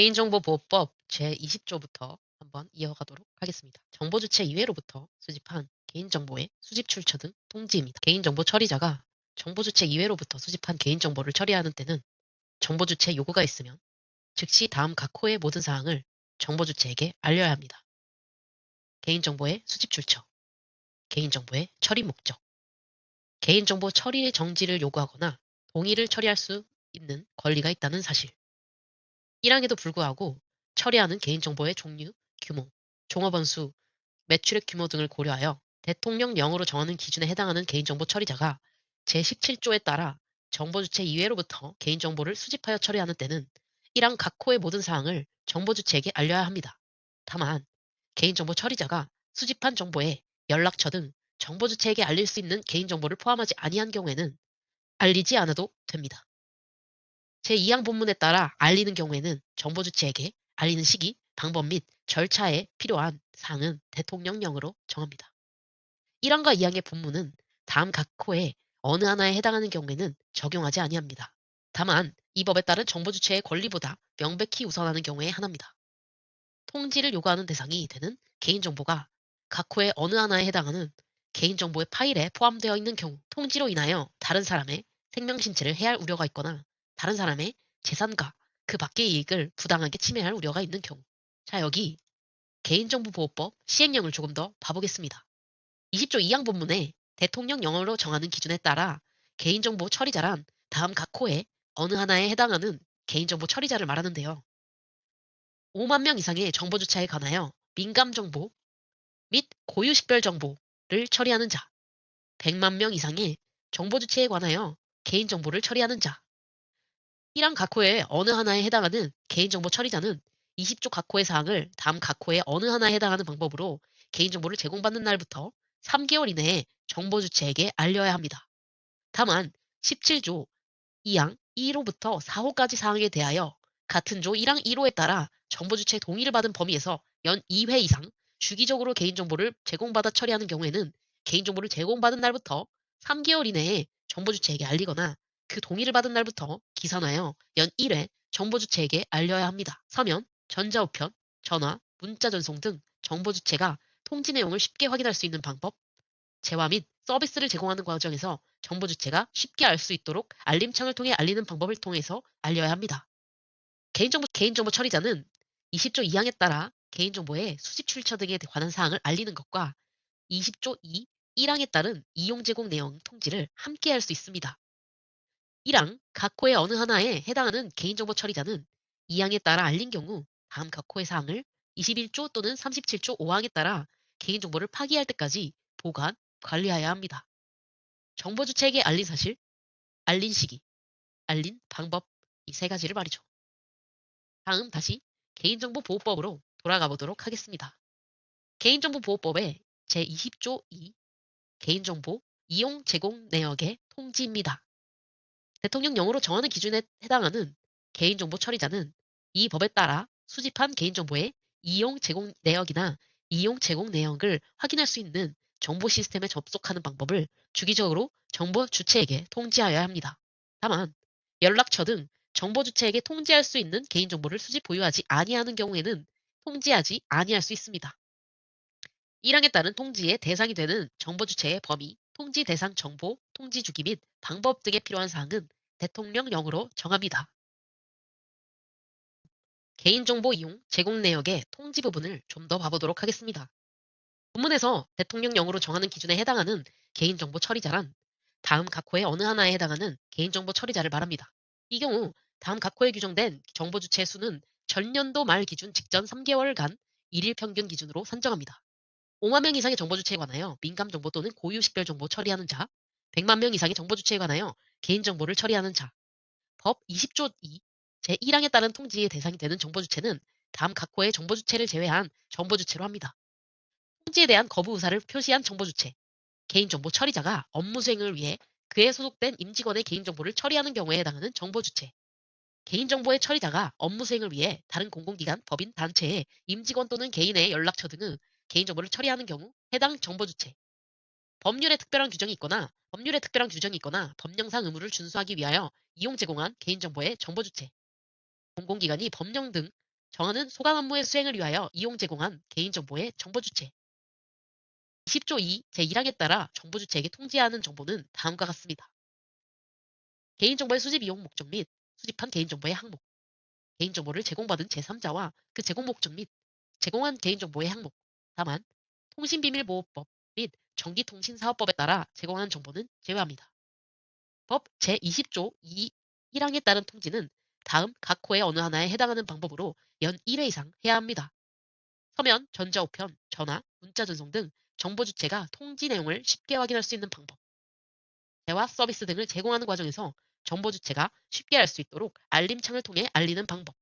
개인정보보호법 제20조부터 한번 이어가도록 하겠습니다. 정보주체 이외로부터 수집한 개인정보의 수집 출처 등 통지입니다. 개인정보 처리자가 정보주체 이외로부터 수집한 개인정보를 처리하는 때는 정보주체 요구가 있으면 즉시 다음 각 호의 모든 사항을 정보주체에게 알려야 합니다. 개인정보의 수집 출처, 개인정보의 처리 목적, 개인정보 처리 정지를 요구하거나 동의를 처리할 수 있는 권리가 있다는 사실, 1항에도 불구하고 처리하는 개인정보의 종류, 규모, 종업원 수, 매출액 규모 등을 고려하여 대통령령으로 정하는 기준에 해당하는 개인정보 처리자가 제17조에 따라 정보주체 이외로부터 개인정보를 수집하여 처리하는 때는 1항 각 호의 모든 사항을 정보주체에게 알려야 합니다. 다만 개인정보 처리자가 수집한 정보에 연락처 등 정보주체에게 알릴 수 있는 개인정보를 포함하지 아니한 경우에는 알리지 않아도 됩니다. 제2항 본문에 따라 알리는 경우에는 정보주체에게 알리는 시기, 방법 및 절차에 필요한 사항은 대통령령으로 정합니다. 1항과 2항의 본문은 다음 각 호에 어느 하나에 해당하는 경우에는 적용하지 아니합니다. 다만 이 법에 따른 정보주체의 권리보다 명백히 우선하는 경우에 하나입니다. 통지를 요구하는 대상이 되는 개인정보가 각 호의 어느 하나에 해당하는 개인정보의 파일에 포함되어 있는 경우, 통지로 인하여 다른 사람의 생명신체를 해할 우려가 있거나 다른 사람의 재산과 그 밖의 이익을 부당하게 침해할 우려가 있는 경우. 자, 여기 개인정보보호법 시행령을 조금 더 봐보겠습니다. 20조 2항 본문에 대통령령으로 정하는 기준에 따라 개인정보 처리자란 다음 각 호에 어느 하나에 해당하는 개인정보 처리자를 말하는데요. 5만 명 이상의 정보주체에 관하여 민감정보 및 고유식별 정보를 처리하는 자, 100만 명 이상의 정보주체에 관하여 개인정보를 처리하는 자, 1항 각 호의 어느 하나에 해당하는 개인정보 처리자는 20조 각 호의 사항을 다음 각 호의 어느 하나에 해당하는 방법으로 개인정보를 제공받는 날부터 3개월 이내에 정보주체에게 알려야 합니다. 다만 17조 2항 1호부터 4호까지 사항에 대하여 같은 조 1항 1호에 따라 정보주체 동의를 받은 범위에서 연 2회 이상 주기적으로 개인정보를 제공받아 처리하는 경우에는 개인정보를 제공받은 날부터 3개월 이내에 정보주체에게 알리거나 그 동의를 받은 날부터 기산하여 연 1회 정보주체에게 알려야 합니다. 서면, 전자우편, 전화, 문자 전송 등 정보주체가 통지 내용을 쉽게 확인할 수 있는 방법, 재화 및 서비스를 제공하는 과정에서 정보 주체가 쉽게 알 수 있도록 알림창을 통해 알리는 방법을 통해서 알려야 합니다. 개인정보 처리자는 20조 2항에 따라 개인정보의 수집 출처 등에 관한 사항을 알리는 것과 20조 2, 1항에 따른 이용 제공 내용 통지를 함께 할 수 있습니다. 1항 각 호의 어느 하나에 해당하는 개인정보 처리자는 2항에 따라 알린 경우 다음 각 호의 사항을 21조 또는 37조 5항에 따라 개인정보를 파기할 때까지 보관, 관리해야 합니다. 정보 주체에게 알린 사실, 알린 시기, 알린 방법 이 세 가지를 말이죠. 다음 다시 개인정보보호법으로 돌아가 보도록 하겠습니다. 개인정보보호법의 제20조 2 개인정보 이용 제공 내역의 통지입니다. 대통령령으로 정하는 기준에 해당하는 개인정보 처리자는 이 법에 따라 수집한 개인정보의 이용 제공 내역이나 이용 제공 내역을 확인할 수 있는 정보 시스템에 접속하는 방법을 주기적으로 정보 주체에게 통지하여야 합니다. 다만 연락처 등 정보 주체에게 통지할 수 있는 개인정보를 수집 보유하지 아니하는 경우에는 통지하지 아니할 수 있습니다. 1항에 따른 통지의 대상이 되는 정보 주체의 범위, 통지 대상 정보, 통지 주기 및 방법 등에 필요한 사항은 대통령령으로 정합니다. 개인정보 이용, 제공 내역의 통지 부분을 좀 더 봐보도록 하겠습니다. 본문에서 대통령령으로 정하는 기준에 해당하는 개인정보 처리자란 다음 각 호의 어느 하나에 해당하는 개인정보 처리자를 말합니다. 이 경우 다음 각 호에 규정된 정보 주체 수는 전년도 말 기준 직전 3개월간 일일 평균 기준으로 산정합니다. 5만 명 이상의 정보 주체에 관하여 민감 정보 또는 고유 식별 정보 처리하는 자, 100만 명 이상의 정보 주체에 관하여 개인정보를 처리하는 자, 법 20조 2 제1항에 따른 통지의 대상이 되는 정보 주체는 다음 각 호의 정보 주체를 제외한 정보 주체로 합니다. 통지에 대한 거부 의사를 표시한 정보 주체, 개인정보 처리자가 업무 수행을 위해 그에 소속된 임직원의 개인정보를 처리하는 경우에 해당하는 정보 주체, 개인정보의 처리자가 업무 수행을 위해 다른 공공기관, 법인, 단체의 임직원 또는 개인의 연락처 등의 개인정보를 처리하는 경우 해당 정보 주체, 법률에 특별한 규정이 있거나 법령상 의무를 준수하기 위하여 이용 제공한 개인정보의 정보 주체, 공공기관이 법령 등 정하는 소강 업무의 수행을 위하여 이용 제공한 개인정보의 정보주체. 20조 2 제1항에 따라 정보주체에게 통지하는 정보는 다음과 같습니다. 개인정보의 수집 이용 목적 및 수집한 개인정보의 항목, 개인정보를 제공받은 제3자와 그 제공 목적 및 제공한 개인정보의 항목. 다만 통신비밀보호법 및 전기통신사업법에 따라 제공하는 정보는 제외합니다. 법 제20조 2 1항에 따른 통지는 다음 각 호의 어느 하나에 해당하는 방법으로 연 1회 이상 해야 합니다. 서면, 전자우편, 전화, 문자 전송 등 정보 주체가 통지 내용을 쉽게 확인할 수 있는 방법. 대화 서비스 등을 제공하는 과정에서 정보 주체가 쉽게 알 수 있도록 알림창을 통해 알리는 방법.